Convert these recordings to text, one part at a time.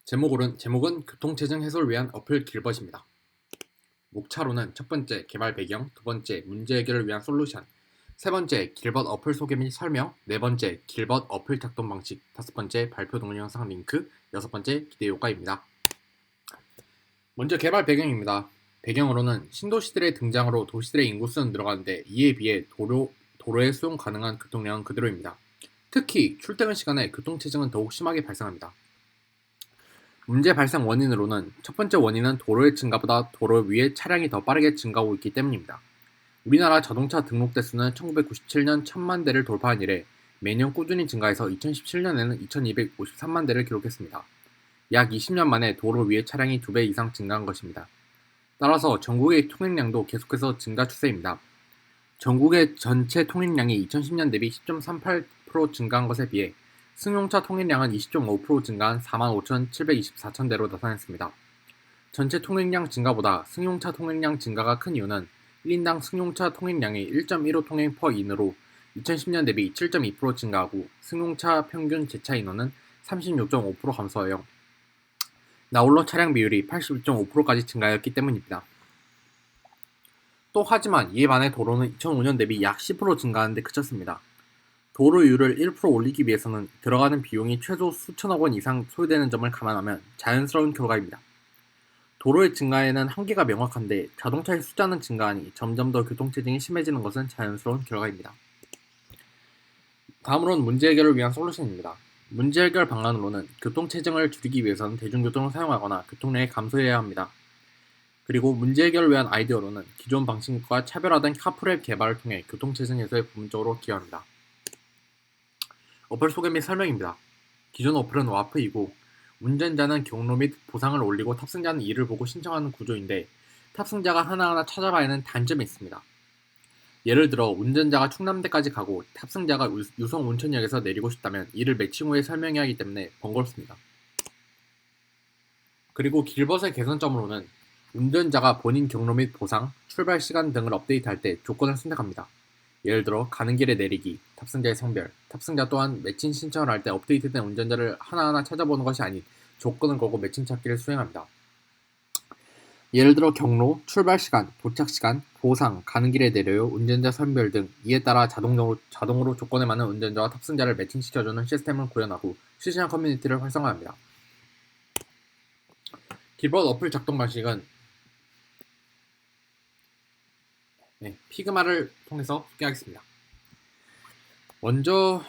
제목은 교통체증 해소를 위한 어플 길벗입니다. 목차로는 첫 번째 개발 배경, 두 번째 문제 해결을 위한 솔루션, 세 번째 길벗 어플 소개 및 설명, 네 번째 길벗 어플 작동 방식, 다섯 번째 발표 동영상 링크, 여섯 번째 기대 효과입니다. 먼저 개발 배경입니다. 배경으로는 신도시들의 등장으로 도시들의 인구수는 늘어가는데 이에 비해 도로에 수용 가능한 교통량은 그대로입니다. 특히 출퇴근 시간에 교통체증은 더욱 심하게 발생합니다. 문제 발생 원인으로는 첫 번째 원인은 도로의 증가보다 도로 위에 차량이 더 빠르게 증가하고 있기 때문입니다. 우리나라 자동차 등록 대수는 1997년 1000만 대를 돌파한 이래 매년 꾸준히 증가해서 2017년에는 2253만 대를 기록했습니다. 약 20년 만에 도로 위에 차량이 2배 이상 증가한 것입니다. 따라서 전국의 통행량도 계속해서 증가 추세입니다. 전국의 전체 통행량이 2010년 대비 10.38% 증가한 것에 비해 승용차 통행량은 20.5% 증가한 45,724천 대로 나타났습니다. 전체 통행량 증가보다 승용차 통행량 증가가 큰 이유는 1인당 승용차 통행량이 1.15 통행 퍼 인으로 2010년 대비 7.2% 증가하고 승용차 평균 제차 인원은 36.5% 감소하여 나홀로 차량 비율이 82.5%까지 증가하였기 때문입니다. 또 하지만 이에 반해 도로는 2005년 대비 약 10% 증가하는 데 그쳤습니다. 도로율을 1% 올리기 위해서는 들어가는 비용이 최소 수천억 원 이상 소요되는 점을 감안하면 자연스러운 결과입니다. 도로의 증가에는 한계가 명확한데 자동차의 숫자는 증가하니 점점 더 교통체증이 심해지는 것은 자연스러운 결과입니다. 다음으로는 문제 해결을 위한 솔루션입니다. 문제 해결 방안으로는 교통체증을 줄이기 위해서는 대중교통을 사용하거나 교통량을 감소해야 합니다. 그리고 문제 해결을 위한 아이디어로는 기존 방식과 차별화된 카풀앱 개발을 통해 교통체증 해소에 부분적으로 기여합니다. 어플 소개 및 설명입니다. 기존 어플은 와프이고 운전자는 경로 및 보상을 올리고 탑승자는 이를 보고 신청하는 구조인데 탑승자가 하나하나 찾아봐야 하는 단점이 있습니다. 예를 들어 운전자가 충남대까지 가고 탑승자가 유성 온천역에서 내리고 싶다면 이를 매칭 후에 설명해야 하기 때문에 번거롭습니다. 그리고 길벗의 개선점으로는 운전자가 본인 경로 및 보상, 출발 시간 등을 업데이트할 때 조건을 선택합니다. 예를 들어 가는 길에 내리기, 탑승자의 성별, 탑승자 또한 매칭 신청을 할 때 업데이트된 운전자를 하나하나 찾아보는 것이 아닌 조건을 걸고 매칭 찾기를 수행합니다. 예를 들어 경로, 출발 시간, 도착 시간, 보상, 가는 길에 내려요, 운전자 성별 등 이에 따라 자동으로 조건에 맞는 운전자와 탑승자를 매칭시켜주는 시스템을 구현하고 실시간 커뮤니티를 활성화합니다. 길벗 어플 작동 방식은 피그마를 통해서 소개하겠습니다. 먼저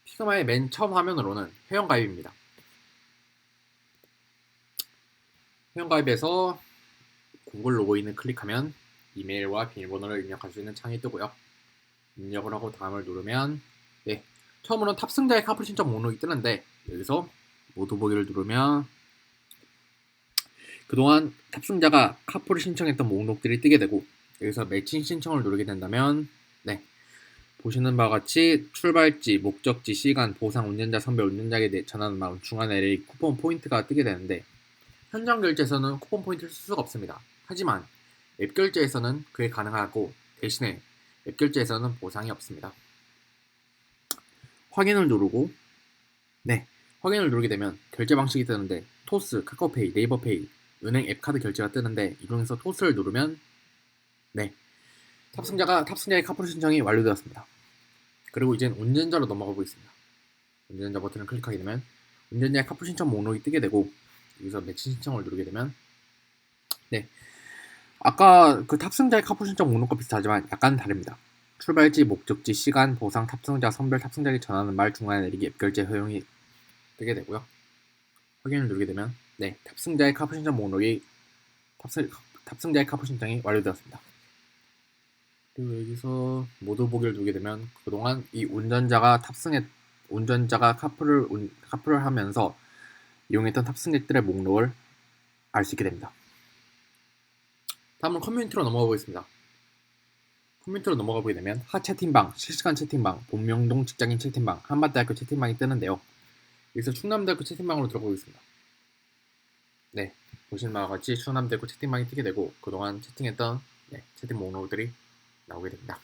피그마의 맨 처음 화면으로는 회원가입입니다. 회원가입에서 구글 로그인을 클릭하면 이메일과 비밀번호를 입력할 수 있는 창이 뜨고요. 입력을 하고 다음을 누르면 처음으로는 탑승자의 카풀 신청 목록이 뜨는데 여기서 모두 보기를 누르면 그동안 탑승자가 카풀을 신청했던 목록들이 뜨게 되고 여기서 매칭 신청을 누르게 된다면 보시는 바와 같이 출발지, 목적지, 시간, 보상, 운전자 성별, 운전자에게 전하는 마음, 중간에 내릴 쿠폰 포인트가 뜨게 되는데 현장 결제에서는 쿠폰 포인트를 쓸 수가 없습니다. 하지만 앱 결제에서는 그게 가능하고 대신에 앱 결제에서는 보상이 없습니다. 확인을 누르고 확인을 누르게 되면 결제 방식이 뜨는데 토스, 카카오페이, 네이버페이, 은행 앱카드 결제가 뜨는데 이 중에서 토스를 누르면 탑승자의 카풀 신청이 완료되었습니다. 그리고 이젠 운전자로 넘어가 보겠습니다. 운전자 버튼을 클릭하게 되면 운전자의 카풀 신청 목록이 뜨게 되고 여기서 매칭 신청을 누르게 되면 아까 그 탑승자의 카풀 신청 목록과 비슷하지만 약간 다릅니다. 출발지, 목적지, 시간, 보상, 탑승자, 성별, 탑승자에게 전하는 말, 중간에 내리기, 앱 결제 허용이 뜨게 되고요. 확인을 누르게 되면 탑승자의 카풀 신청 목록이 탑승자의 카풀 신청이 완료되었습니다. 그리고 여기서 모두 보기를 누르게 되면 그동안 이 운전자가 카풀을 하면서 이용했던 탑승객들의 목록을 알 수 있게 됩니다. 다음은 커뮤니티로 넘어가 보겠습니다. 커뮤니티로 넘어가 보게 되면 하채팅방, 실시간 채팅방, 본명동 직장인 채팅방, 한밭대학교 채팅방이 뜨는데요. 여기서 충남대학교 채팅방으로 들어가보겠습니다. 보시는 바와 같이 충남대학교 채팅방이 뜨게 되고 그동안 채팅했던 채팅 목록들이 나오게 됩니다.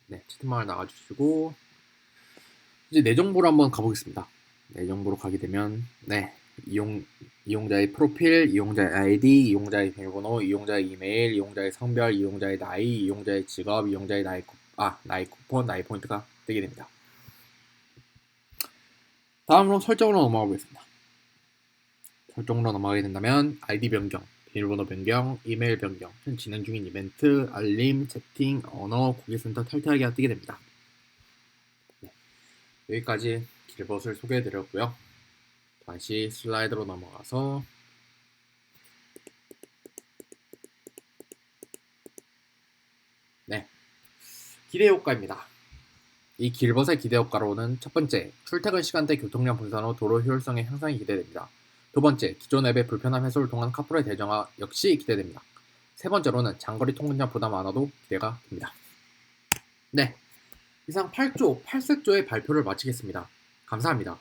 채팅방을 나가주시고 이제 내 정보로 한번 가보겠습니다. 내 정보로 가게 되면 이용자의 프로필, 이용자의 아이디, 이용자의 비밀번호, 이용자의 이메일, 이용자의 성별, 이용자의 나이, 이용자의 직업, 이용자의 나이 쿠폰, 나이 포인트가 뜨게 됩니다. 다음으로 설정으로 넘어가 보겠습니다. 설정으로 넘어가게 된다면 아이디 변경, 비밀번호 변경, 이메일 변경, 현 진행 중인 이벤트, 알림, 채팅, 언어, 고객센터 탈퇴하기가 뜨게 됩니다. 여기까지 길벗을 소개해드렸고요. 다시 슬라이드로 넘어가서 기대 효과입니다. 이 길벗의 기대 효과로는 첫 번째, 출퇴근 시간대 교통량 분산 후 도로 효율성의 향상이 기대됩니다. 두 번째, 기존 앱의 불편함 해소를 통한 카풀의 대정화 역시 기대됩니다. 세 번째로는 장거리 통근량 부담 완화도 기대가 됩니다. 이상 8조, 8색조의 발표를 마치겠습니다. 감사합니다.